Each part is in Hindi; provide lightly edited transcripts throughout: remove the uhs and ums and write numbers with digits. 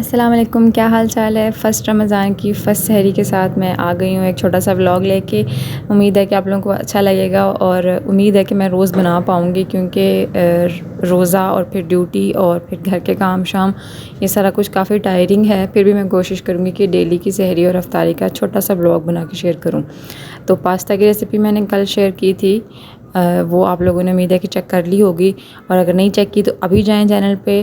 अस्सलाम वालेकुम, क्या हाल चाल है। फ़र्स्ट रमज़ान की फ़र्स्ट सहरी के साथ मैं आ गई हूँ एक छोटा सा व्लॉग लेके। उम्मीद है कि आप लोगों को अच्छा लगेगा और उम्मीद है कि मैं रोज़ बना पाऊँगी, क्योंकि रोज़ा और फिर ड्यूटी और फिर घर के काम शाम, ये सारा कुछ काफ़ी टायरिंग है। फिर भी मैं कोशिश करूँगी कि डेली की सहरी और अफ्तारी का छोटा सा व्लॉग बना के शेयर करूँ। तो पास्ता की रेसिपी मैंने कल शेयर की थी, वो आप लोगों ने उम्मीद है कि चेक कर ली होगी, और अगर नहीं चेक की तो अभी जाएं चैनल पे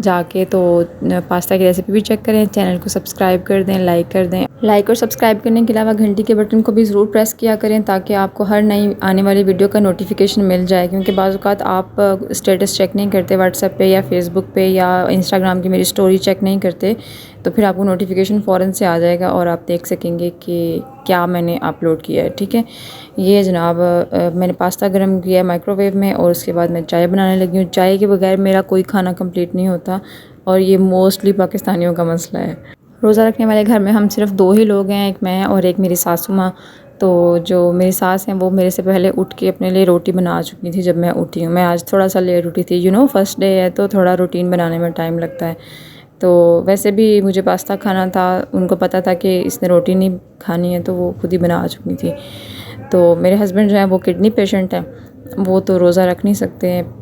जाके तो पास्ता की रेसिपी भी चेक करें। चैनल को सब्सक्राइब कर दें, लाइक कर दें। लाइक और सब्सक्राइब करने के अलावा घंटी के बटन को भी ज़रूर प्रेस किया करें, ताकि आपको हर नई आने वाली वीडियो का नोटिफिकेशन मिल जाए। क्योंकि बाज़ औक़ात आप स्टेटस चेक नहीं करते व्हाट्सएप पे या फेसबुक पे या इंस्टाग्राम की मेरी स्टोरी चेक नहीं करते, तो फिर आपको नोटिफिकेशन फ़ौरन से आ जाएगा और आप देख सकेंगे कि क्या मैंने अपलोड किया है। ठीक है, ये जनाब मैंने पास्ता गर्म किया माइक्रोवेव में, और उसके बाद मैं चाय बनाने लगी हूँ। चाय के बगैर मेरा कोई खाना कंप्लीट नहीं होता, और ये मोस्टली पाकिस्तानियों का मसला है। रोज़ा रखने वाले घर में हम सिर्फ 2 ही लोग हैं, एक मैं और एक मेरी सासू माँ। तो जो मेरी सास हैं वो मेरे से पहले उठ के अपने लिए रोटी बना चुकी थी जब मैं उठी हूँ। मैं आज थोड़ा सा लेट उठी थी, फर्स्ट डे है तो थोड़ा रूटीन बनाने में टाइम लगता है। तो वैसे भी मुझे पास्ता खाना था, उनको पता था कि इसने रोटी नहीं खानी है, तो वो खुद ही बना चुकी थी। तो मेरे हस्बैंड जो हैं वो किडनी पेशेंट हैं, वो तो रोज़ा रख नहीं सकते हैं।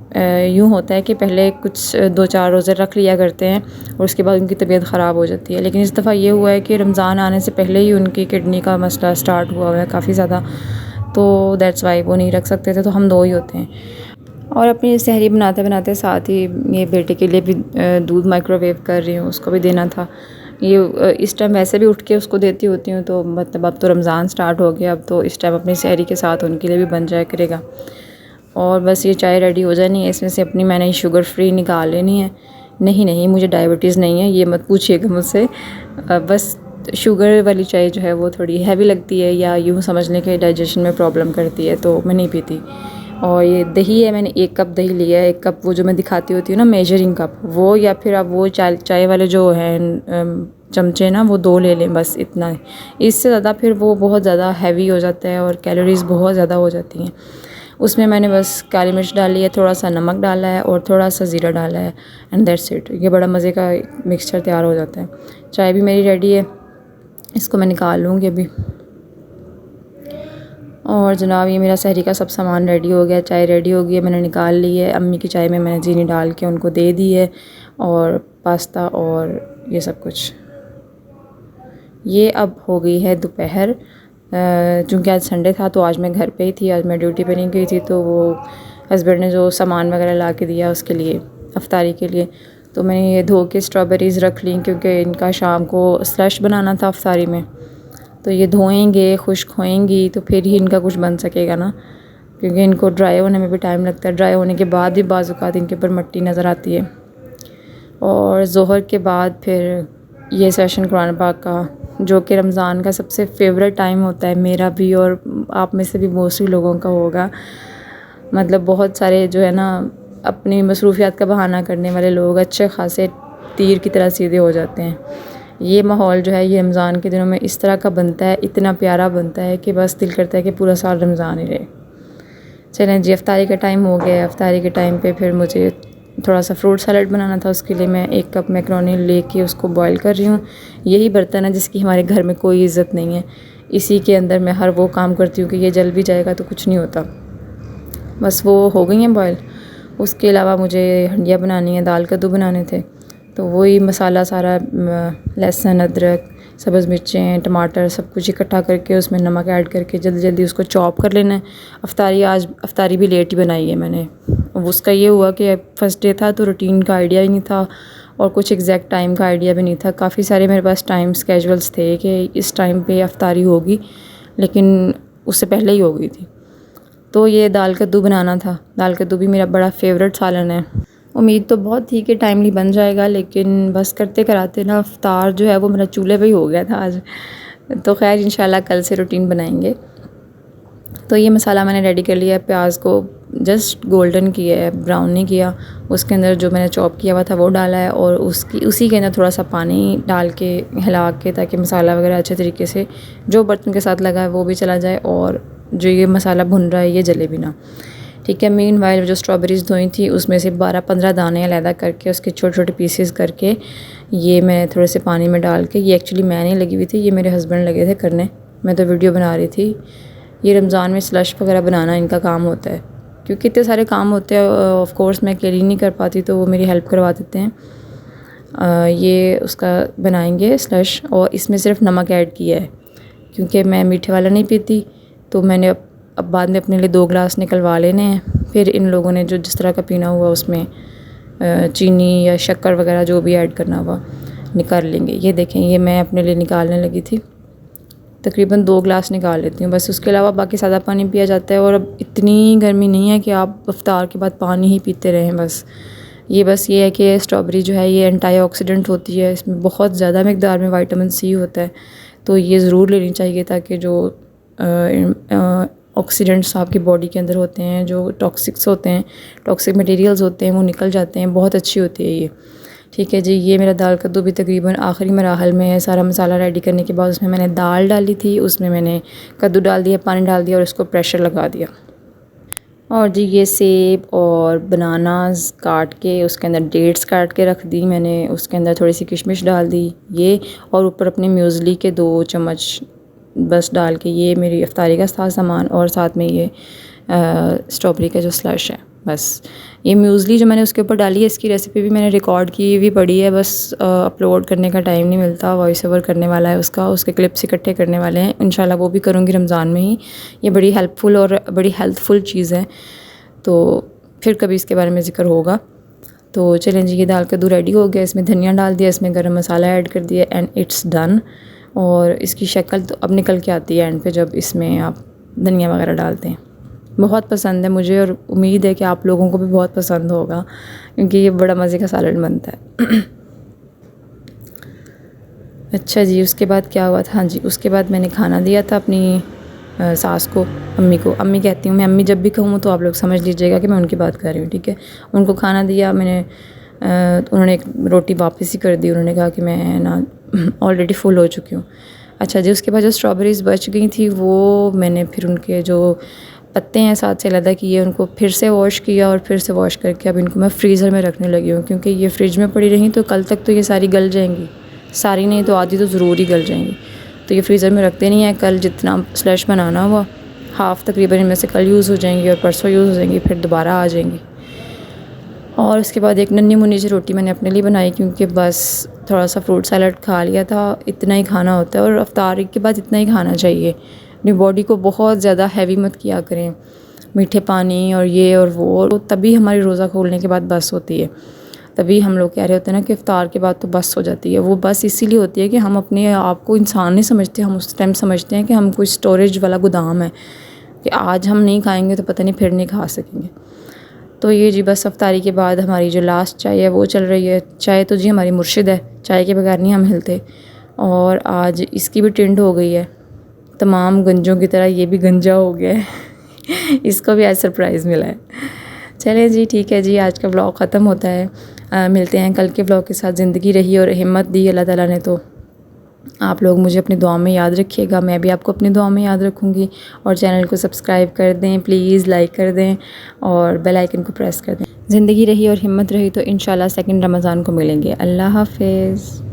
यूँ होता है कि पहले कुछ 2-4 रोज़े रख लिया करते हैं और उसके बाद उनकी तबीयत ख़राब हो जाती है। लेकिन इस दफ़ा ये हुआ है कि रमज़ान आने से पहले ही उनकी किडनी का मसला स्टार्ट हुआ है काफ़ी ज़्यादा, तो दैट्स वाई वो नहीं रख सकते थे। तो हम 2 ही होते हैं। और अपनी सहरी बनाते बनाते साथ ही ये बेटे के लिए भी दूध माइक्रोवेव कर रही हूँ, उसको भी देना था। ये इस टाइम वैसे भी उठ के उसको देती होती हूँ, तो मतलब अब तो रमज़ान स्टार्ट हो गया, अब तो इस टाइम अपनी सहरी के साथ उनके लिए भी बन जाया करेगा। और बस ये चाय रेडी हो जानी है, इसमें से अपनी मैंने शुगर फ्री निकाल लेनी है। नहीं मुझे डायबिटीज़ नहीं है, ये मत पूछिएगा मुझसे। बस शुगर वाली चाय जो है वो थोड़ी हैवी लगती है, या यूँ समझ लें कि डाइजेशन में प्रॉब्लम करती है, तो मैं नहीं पीती। और ये दही है, मैंने 1 कप दही लिया है। 1 कप वो जो मैं दिखाती होती हूँ ना मेजरिंग कप, वो, या फिर आप वो चाय वाले जो हैं चमचे ना, वो 2 ले लें, बस इतना है। इससे ज़्यादा फिर वो बहुत ज़्यादा हैवी हो जाता है और कैलोरीज़ बहुत ज़्यादा हो जाती हैं। उसमें मैंने बस काली मिर्च डाली है, थोड़ा सा नमक डाला है और थोड़ा सा ज़ीरा डाला है, एंड दैट्स इट। ये बड़ा मज़े का मिक्सचर तैयार हो जाता है। चाय भी मेरी रेडी है, इसको मैं निकाल लूँगी अभी। और जनाब ये मेरा सहरी का सब सामान रेडी हो गया, चाय रेडी हो गई है, मैंने निकाल ली है। अम्मी की चाय में मैंने चीनी डाल के उनको दे दी है, और पास्ता और ये सब कुछ। ये अब हो गई है दोपहर। चूँकि आज संडे था तो आज मैं घर पे ही थी, आज मैं ड्यूटी पे नहीं गई थी। तो वो हस्बैंड ने जो सामान वगैरह ला के दिया उसके लिए, अफ्तारी के लिए, तो मैंने ये धो के स्ट्रॉबेरीज़ रख ली, क्योंकि इनका शाम को स्लश बनाना था अफ्तारी में। तो ये धोएंगे, खुश्क होएंगी, तो फिर ही इनका कुछ बन सकेगा ना, क्योंकि इनको ड्राई होने में भी टाइम लगता है। ड्राई होने के बाद भी बाज़ औक़ात इनके ऊपर मिट्टी नज़र आती है। और ज़ोहर के बाद फिर ये सेशन कुरान पाक का, जो कि रमज़ान का सबसे फेवरेट टाइम होता है मेरा भी, और आप में से भी मोस्टली लोगों का होगा। मतलब बहुत सारे जो है ना अपनी मसरूफियात का बहाना करने वाले लोग अच्छे खासे तीर की तरह सीधे हो जाते हैं। ये माहौल जो है ये रमज़ान के दिनों में इस तरह का बनता है, इतना प्यारा बनता है कि बस दिल करता है कि पूरा साल रमज़ान ही रहे। चलें जी, अफ्तारी का टाइम हो गया है। अफ्तारी के टाइम पे फिर मुझे थोड़ा सा फ्रूट सैलड बनाना था, उसके लिए मैं 1 कप मैकरोनी लेके उसको बॉईल कर रही हूँ। यही बर्तन है जिसकी हमारे घर में कोई इज़्ज़त नहीं है, इसी के अंदर मैं हर वो काम करती हूँ कि ये जल भी जाएगा तो कुछ नहीं होता। बस वो हो गई हैं बॉयल। उसके अलावा मुझे हंडिया बनानी है, दाल कद्दू बनाने थे, तो वही मसाला सारा लहसुन, अदरक, सब्ज़ मिर्चें, टमाटर सब कुछ इकट्ठा करके उसमें नमक ऐड करके जल्दी जल्दी उसको चॉप कर लेना है। आज अफ्तारी भी लेट ही बनाई है मैंने। उसका ये हुआ कि फर्स्ट डे था तो रूटीन का आइडिया ही नहीं था, और कुछ एग्जैक्ट टाइम का आइडिया भी नहीं था। काफ़ी सारे मेरे पास टाइम स्केजुअल्स थे कि इस टाइम पे अफ्तारी होगी, लेकिन उससे पहले ही हो गई थी। तो ये दाल कद्दू बनाना था। दाल कद्दू भी मेरा बड़ा फेवरेट सालन है। उम्मीद तो बहुत थी कि टाइमली बन जाएगा, लेकिन बस करते कराते ना अफ्तार जो है वो मेरा चूल्हे पे ही हो गया था आज। तो खैर इंशाल्लाह कल से रूटीन बनाएंगे। तो ये मसाला मैंने रेडी कर लिया है। प्याज को जस्ट गोल्डन किया है, ब्राउन नहीं किया। उसके अंदर जो मैंने चॉप किया हुआ था वो डाला है, और उसी के अंदर थोड़ा सा पानी डाल के हिला के, ताकि मसाला वगैरह अच्छे तरीके से जो बर्तन के साथ लगा है वो भी चला जाए, और जो ये मसाला भुन रहा है ये जले भी ना। ठीक है। मीनवाइल जो स्ट्रॉबेरीज़ धोई थी उसमें से 12-15 दाने अलहदा करके उसके छोटे छोटे पीसेस करके ये मैं थोड़े से पानी में डाल के, ये एक्चुअली मैं नहीं लगी हुई थी, ये मेरे हस्बैंड लगे थे करने, मैं तो वीडियो बना रही थी। ये रमज़ान में स्लश वगैरह बनाना इनका काम होता है, क्योंकि इतने सारे काम होते हैं, ऑफ कोर्स मैं अकेली नहीं कर पाती, तो वो मेरी हेल्प करवा देते हैं। ये उसका बनाएंगे स्लश, और इसमें सिर्फ नमक ऐड किया है क्योंकि मैं मीठे वाला नहीं पीती, तो मैंने अब बाद में अपने लिए 2 गिलास निकलवा लेने हैं। फिर इन लोगों ने जो जिस तरह का पीना हुआ उसमें चीनी या शक्कर वगैरह जो भी ऐड करना हुआ निकाल लेंगे। ये देखें, ये मैं अपने लिए निकालने लगी थी, तकरीबन 2 गिलास निकाल लेती हूँ बस। उसके अलावा बाकी सादा पानी पिया जाता है। और अब इतनी गर्मी नहीं है कि आप इफ्तार के बाद पानी ही पीते रहें बस। ये है कि स्ट्रॉबेरी जो है ये एंटीऑक्सीडेंट होती है, इसमें बहुत ज़्यादा मकदार में विटामिन सी होता है, तो ये ज़रूर लेनी चाहिए ताकि जो ऑक्सीडेंट्स आपकी बॉडी के अंदर होते हैं, जो टॉक्सिक मटेरियल्स होते हैं, वो निकल जाते हैं। बहुत अच्छी होती है ये। ठीक है जी, ये मेरा दाल कद्दू भी तकरीबन आखिरी मराहल में है। सारा मसाला रेडी करने के बाद उसमें मैंने दाल डाली थी, उसमें मैंने कद्दू डाल दिया, पानी डाल दिया और उसको प्रेशर लगा दिया। और जी ये सेब और बनानास काट के उसके अंदर डेट्स काट के रख दी मैंने, उसके अंदर थोड़ी सी किशमिश डाल दी ये, और ऊपर अपने म्यूज़ली के 2 चम्मच बस डाल के, ये मेरी इफ्तारी का था सामान। और साथ में ये स्ट्रॉबेरी का जो स्लश है बस। ये म्यूज़ली जो मैंने उसके ऊपर डाली है, इसकी रेसिपी भी मैंने रिकॉर्ड की हुई पड़ी है, बस अपलोड करने का टाइम नहीं मिलता। वॉइस ओवर करने वाला है उसके क्लिप्स इकट्ठे करने वाले हैं, इंशाल्लाह वो भी करूँगी रमज़ान में ही। ये बड़ी हेल्पफुल और बड़ी हेल्थफुल चीज़ है, तो फिर कभी इसके बारे में ज़िक्र होगा। तो चलें जी, ये दाल कद्दू रेडी हो गया, इसमें धनिया डाल दिया, इसमें गरम मसाला ऐड कर दिया एंड इट्स डन। और इसकी शक्ल तो अब निकल के आती है एंड पे जब इसमें आप धनिया वगैरह डालते हैं। बहुत पसंद है मुझे और उम्मीद है कि आप लोगों को भी बहुत पसंद होगा, क्योंकि ये बड़ा मज़े का सालन बनता है। अच्छा जी, उसके बाद क्या हुआ था? हाँ जी, उसके बाद मैंने खाना दिया था अपनी सास को, अम्मी को। अम्मी कहती हूँ मैं, अम्मी जब भी कहूँ तो आप लोग समझ लीजिएगा कि मैं उनकी बात कर रही हूँ, ठीक है। उनको खाना दिया मैंने, उन्होंने एक रोटी वापस ही कर दी। उन्होंने कहा कि मैं ना ऑलरेडी फुल हो चुकी हूँ। अच्छा जी, उसके बाद जो स्ट्रॉबेरीज़ बच गई थी वो मैंने फिर उनके जो पत्ते हैं साथ से अलग किए, उनको फिर से वॉश किया और फिर से वॉश करके अब इनको मैं फ्रीज़र में रखने लगी हूँ, क्योंकि ये फ्रिज में पड़ी रहीं तो कल तक तो ये सारी गल जाएंगी, सारी नहीं तो आधी तो ज़रूर ही गल जाएंगी। तो ये फ्रीज़र में रखते नहीं हैं। कल जितना स्लश बनाना हुआ हाफ़ तकरीबन इनमें से कल यूज़ हो जाएंगी और परसों यूज़ हो जाएंगी, फिर दोबारा आ जाएंगी। और उसके बाद एक नन्ही मुन्नी सी रोटी मैंने अपने लिए बनाई, क्योंकि बस थोड़ा सा फ्रूट सैलड खा लिया था। इतना ही खाना होता है और इफ्तारी के बाद इतना ही खाना चाहिए। अपनी बॉडी को बहुत ज़्यादा हैवी मत किया करें, मीठे पानी और ये और वो, तो तभी हमारी रोज़ा खोलने के बाद बस होती है। तभी हम लोग कह रहे होते हैं ना कि इफ्तार के बाद तो बस हो जाती है। वो बस इसीलिए होती है कि हम अपने आप को इंसान नहीं समझते, हम उस टाइम समझते हैं कि हम कोई स्टोरेज वाला गोदाम है, कि आज हम नहीं खाएंगे तो पता नहीं फिर नहीं खा सकेंगे। तो ये जी बस इफ्तारी के बाद हमारी जो लास्ट चाय है वो चल रही है। चाय तो जी हमारी मुर्शिद है, चाय के बगैर नहीं हम हिलते। और आज इसकी भी टिंड हो गई है, तमाम गंजों की तरह ये भी गंजा हो गया है। इसको भी आज सरप्राइज़ मिला है। चलें जी, ठीक है जी, आज का व्लॉग ख़त्म होता है। मिलते हैं कल के व्लॉग के साथ। ज़िंदगी रही और हिम्मत दी अल्लाह ताला ने, तो आप लोग मुझे अपनी दुआ में याद रखिएगा, मैं भी आपको अपनी दुआ में याद रखूँगी। और चैनल को सब्सक्राइब कर दें प्लीज़, लाइक कर दें और बेल आइकन को प्रेस कर दें। ज़िंदगी रही और हिम्मत रही तो इंशाल्लाह सेकंड रमज़ान को मिलेंगे। अल्लाह हाफ़िज़।